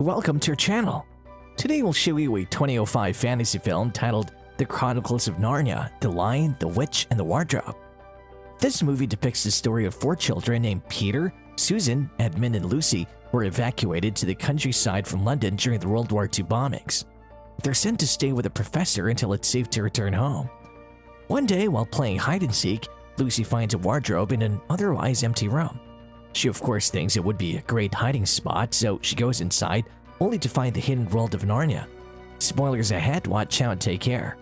Welcome to our channel. Today we'll show you a 2005 fantasy film titled The Chronicles of Narnia, The Lion, the Witch, and the Wardrobe. This movie depicts the story of four children named Peter, Susan, Edmund, and Lucy who were evacuated to the countryside from London during the World War II bombings. They're sent to stay with a professor until it's safe to return home. One day, while playing hide-and-seek, Lucy finds a wardrobe in an otherwise empty room. She of course thinks it would be a great hiding spot, so she goes inside, only to find the hidden world of Narnia. Spoilers ahead, watch out and take care.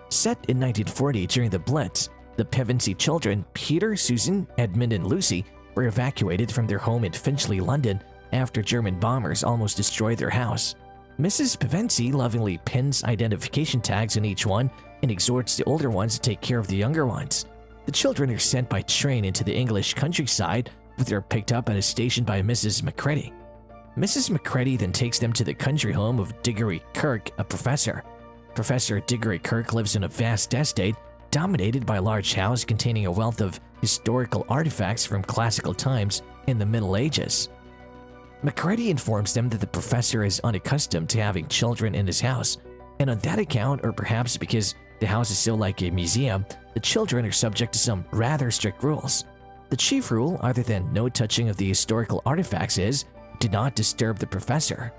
Set in 1940 during the Blitz, the Pevensey children, Peter, Susan, Edmund, and Lucy, were evacuated from their home in Finchley, London, after German bombers almost destroyed their house. Mrs. Pevensey lovingly pins identification tags on each one and exhorts the older ones to take care of the younger ones. The children are sent by train into the English countryside, where they're picked up at a station by Mrs. Macready. Mrs. Macready then takes them to the country home of Diggory Kirk, a professor. Professor Diggory Kirk lives in a vast estate dominated by a large house containing a wealth of historical artifacts from classical times in the Middle Ages. Macready informs them that the professor is unaccustomed to having children in his house, and on that account, or perhaps because the house is so like a museum, the children are subject to some rather strict rules. The chief rule, other than no touching of the historical artifacts, is do not disturb the professor.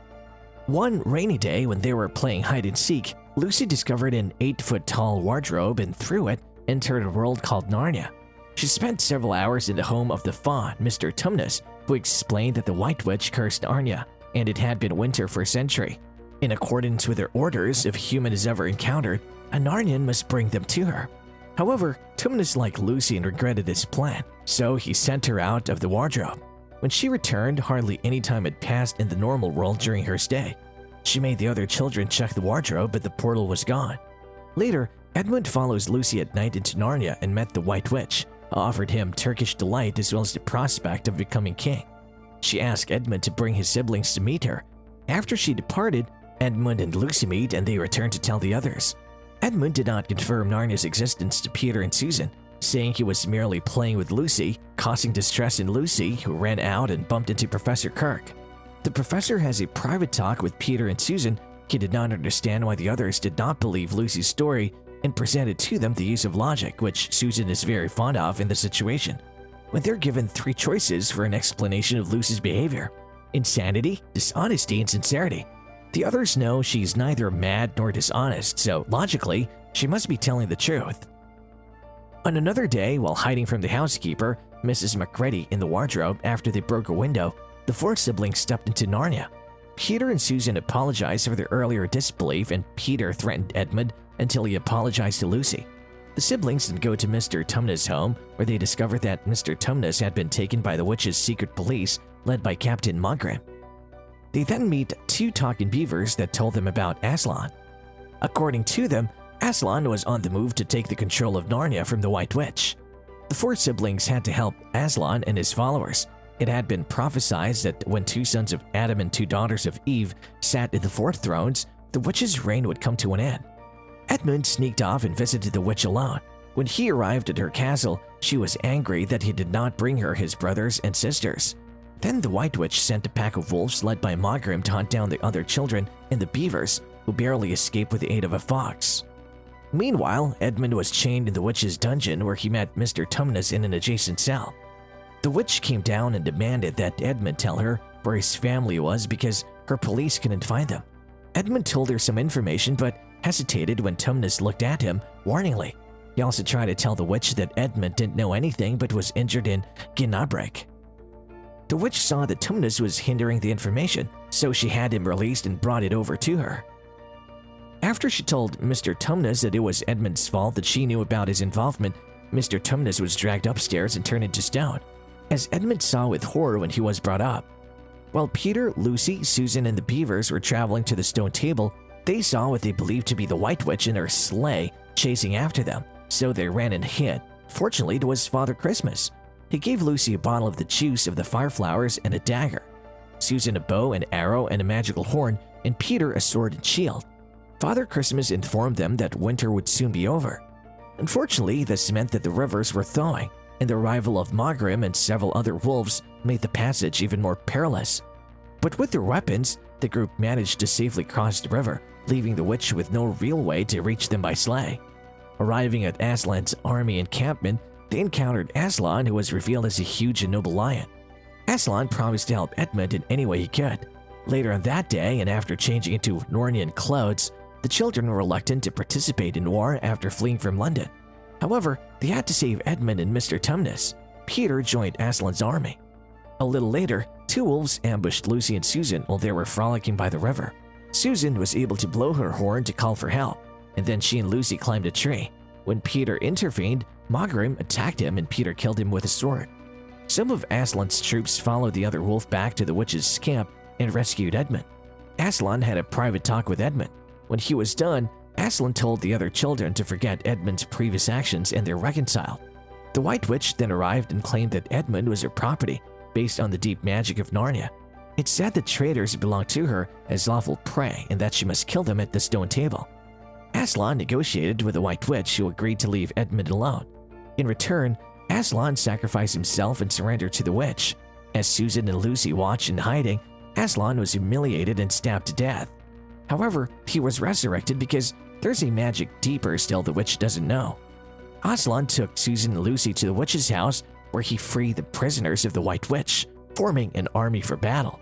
One rainy day when they were playing hide-and-seek, Lucy discovered an 8-foot-tall wardrobe and through it entered a world called Narnia. She spent several hours in the home of the faun, Mr. Tumnus, who explained that the White Witch cursed Narnia, and it had been winter for a century. In accordance with her orders, if a human is ever encountered, a Narnian must bring them to her. However, Tumnus liked Lucy and regretted his plan, so he sent her out of the wardrobe. When she returned, hardly any time had passed in the normal world during her stay. She made the other children check the wardrobe, but the portal was gone. Later, Edmund follows Lucy at night into Narnia and met the White Witch, who offered him Turkish delight as well as the prospect of becoming king. She asked Edmund to bring his siblings to meet her. After she departed, Edmund and Lucy meet and they return to tell the others. Edmund did not confirm Narnia's existence to Peter and Susan, saying he was merely playing with Lucy, causing distress in Lucy, who ran out and bumped into Professor Kirk. The professor has a private talk with Peter and Susan. He did not understand why the others did not believe Lucy's story and presented to them the use of logic, which Susan is very fond of in the situation. When they're given 3 choices for an explanation of Lucy's behavior: insanity, dishonesty, and sincerity. The others know she's neither mad nor dishonest, so logically, she must be telling the truth. On another day, while hiding from the housekeeper, Mrs. Macready, in the wardrobe after they broke a window, the 4 siblings stepped into Narnia. Peter and Susan apologized for their earlier disbelief, and Peter threatened Edmund until he apologized to Lucy. The siblings then go to Mr. Tumnus' home, where they discover that Mr. Tumnus had been taken by the witch's secret police led by Captain Mogrim. They then meet 2 talking beavers that told them about Aslan. According to them, Aslan was on the move to take the control of Narnia from the White Witch. The 4 siblings had to help Aslan and his followers. It had been prophesied that when 2 sons of Adam and 2 daughters of Eve sat in the 4 thrones, the witch's reign would come to an end. Edmund sneaked off and visited the witch alone. When he arrived at her castle, she was angry that he did not bring her his brothers and sisters. Then the White Witch sent a pack of wolves led by Mogrim to hunt down the other children and the beavers, who barely escaped with the aid of a fox. Meanwhile, Edmund was chained in the witch's dungeon, where he met Mr. Tumnus in an adjacent cell. The witch came down and demanded that Edmund tell her where his family was because her police couldn't find them. Edmund told her some information but hesitated when Tumnus looked at him warningly. He also tried to tell the witch that Edmund didn't know anything but was injured in Ginnabrek. The witch saw that Tumnus was hindering the information, so she had him released and brought it over to her. After she told Mr. Tumnus that it was Edmund's fault that she knew about his involvement, Mr. Tumnus was dragged upstairs and turned into stone, as Edmund saw with horror when he was brought up. While Peter, Lucy, Susan, and the beavers were traveling to the stone table, they saw what they believed to be the White Witch in her sleigh chasing after them, so they ran and hid. Fortunately, it was Father Christmas. He gave Lucy a bottle of the juice of the fireflowers and a dagger, Susan a bow and arrow and a magical horn, and Peter a sword and shield. Father Christmas informed them that winter would soon be over. Unfortunately, this meant that the rivers were thawing, and the arrival of Mogrim and several other wolves made the passage even more perilous. But with their weapons, the group managed to safely cross the river, leaving the witch with no real way to reach them by sleigh. Arriving at Aslan's army encampment, they encountered Aslan, who was revealed as a huge and noble lion. Aslan promised to help Edmund in any way he could. Later on that day, and after changing into Nornian clothes, the children were reluctant to participate in war after fleeing from London. However, they had to save Edmund and Mr. Tumnus. Peter joined Aslan's army. A little later, two wolves ambushed Lucy and Susan while they were frolicking by the river. Susan was able to blow her horn to call for help, and then she and Lucy climbed a tree. When Peter intervened, Mogrim attacked him and Peter killed him with a sword. Some of Aslan's troops followed the other wolf back to the witch's camp and rescued Edmund. Aslan had a private talk with Edmund. When he was done, Aslan told the other children to forget Edmund's previous actions and they reconciled. The White Witch then arrived and claimed that Edmund was her property based on the deep magic of Narnia. It said that traitors belonged to her as lawful prey and that she must kill them at the stone table. Aslan negotiated with the White Witch, who agreed to leave Edmund alone. In return, Aslan sacrificed himself and surrendered to the witch. As Susan and Lucy watched in hiding, Aslan was humiliated and stabbed to death. However, he was resurrected because there's a magic deeper still the witch doesn't know. Aslan took Susan and Lucy to the witch's house where he freed the prisoners of the White Witch, forming an army for battle.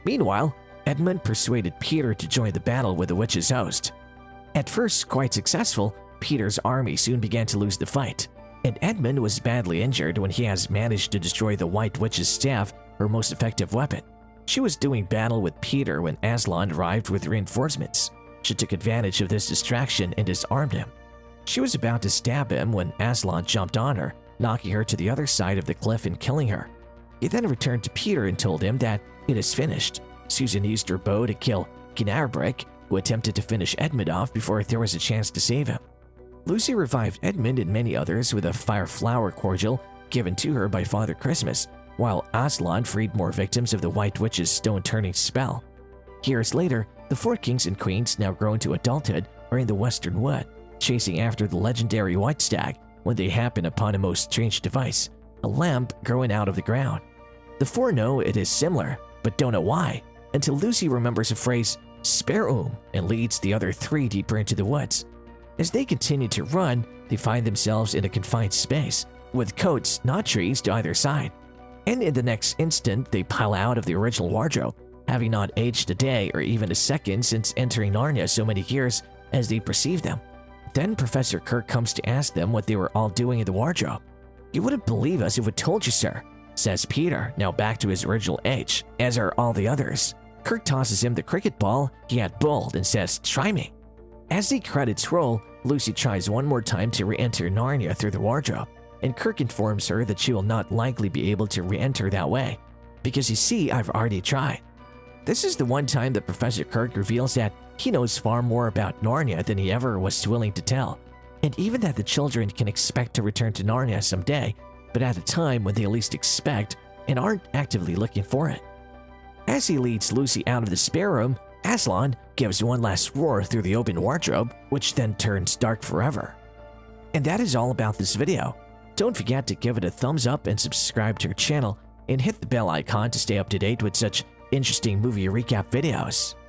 Meanwhile, Edmund persuaded Peter to join the battle with the witch's host. At first quite successful, Peter's army soon began to lose the fight, and Edmund was badly injured when he has managed to destroy the White Witch's staff, her most effective weapon. She was doing battle with Peter when Aslan arrived with reinforcements. She took advantage of this distraction and disarmed him. She was about to stab him when Aslan jumped on her, knocking her to the other side of the cliff and killing her. He then returned to Peter and told him that it is finished. Susan used her bow to kill Ginarbrick, who attempted to finish Edmund off before there was a chance to save him. Lucy revived Edmund and many others with a fire flower cordial given to her by Father Christmas, while Aslan freed more victims of the White Witch's stone-turning spell. Years later, the four kings and queens, now grown to adulthood, are in the Western Wood, chasing after the legendary White Stag when they happen upon a most strange device, a lamp growing out of the ground. The four know it is similar, but don't know why, until Lucy remembers a phrase, "Sperum," and leads the other three deeper into the woods. As they continue to run, they find themselves in a confined space, with coats, not trees, to either side. And in the next instant, they pile out of the original wardrobe, having not aged a day or even a second since entering Narnia so many years as they perceive them. Then Professor Kirk comes to ask them what they were all doing in the wardrobe. "You wouldn't believe us if we told you, sir," says Peter, now back to his original age, as are all the others. Kirk tosses him the cricket ball he had bowled and says, "Try me." As the credits roll, Lucy tries one more time to re-enter Narnia through the wardrobe, and Kirk informs her that she will not likely be able to re-enter that way, because you see, I've already tried. This is the one time that Professor Kirk reveals that he knows far more about Narnia than he ever was willing to tell, and even that the children can expect to return to Narnia someday, but at a time when they least expect and aren't actively looking for it. As he leads Lucy out of the spare room, Aslan gives one last roar through the open wardrobe, which then turns dark forever. And that is all about this video. Don't forget to give it a thumbs up and subscribe to our channel, and hit the bell icon to stay up to date with such interesting movie recap videos.